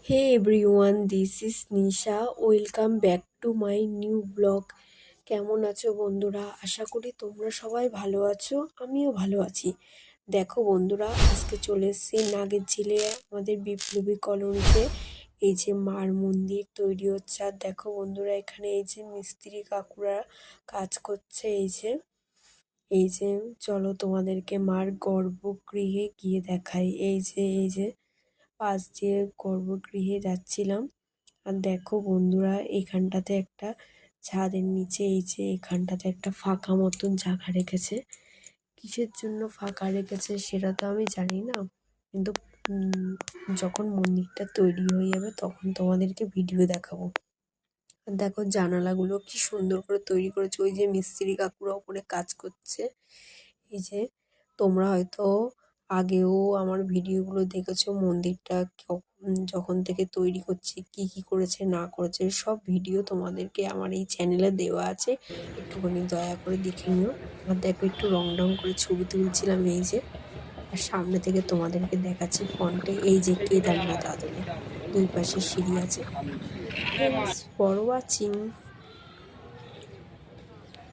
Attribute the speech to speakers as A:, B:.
A: Hey everyone, this is Nisha. Welcome back to my new blog. কেমন আছো বন্ধুরা? আশা করি তোমরা সবাই ভালো আছো, আমিও ভালো আছি। দেখো বন্ধুরা, আজকে চলে এসেছি নাগেরঝিলে আমাদের বিপ্লবী কলোনিতে। এই যে মার মন্দির তৈরি হচ্ছে, আর দেখো বন্ধুরা এখানে এই যে মিস্ত্রি কাকুরা কাজ করছে। এই যে চলো তোমাদেরকে মার গর্ভগৃহে গিয়ে দেখাই। এই যে পাশ দিয়ে গর্ভগৃহে যাচ্ছিলাম। আর দেখো বন্ধুরা, এখানটাতে একটা ছাদের নিচে এই যে এখানটাতে একটা ফাঁকা মতন জায়গা রেখেছে। কিসের জন্য ফাঁকা রেখেছে সেটা তো আমি জানি না, কিন্তু যখন মন্দিরটা তৈরি হয়ে যাবে তখন তোমাদেরকে ভিডিও দেখাবো। আর দেখো জানালাগুলো কি সুন্দর করে তৈরি করেছে, ওই যে মিস্ত্রি কাকুরা ওপরে কাজ করছে। এই যে তোমরা হয়তো আগেও আমার ভিডিওগুলো দেখেছো, মন্দিরটা যখন থেকে তৈরি করছে, কি কি করেছে না করেছে সব ভিডিও তোমাদেরকে আমার এই চ্যানেলে দেওয়া আছে, একটুখানি দয়া করে দেখে নিও। আর দেখো একটু রং করে ছবি তুলছিলাম এই যে। আর সামনে থেকে তোমাদেরকে দেখাচ্ছি ফ্রন্টে এই যে কেদারনাথ আদলে, দুই পাশে সিঁড়ি আছে। Thanks for watching.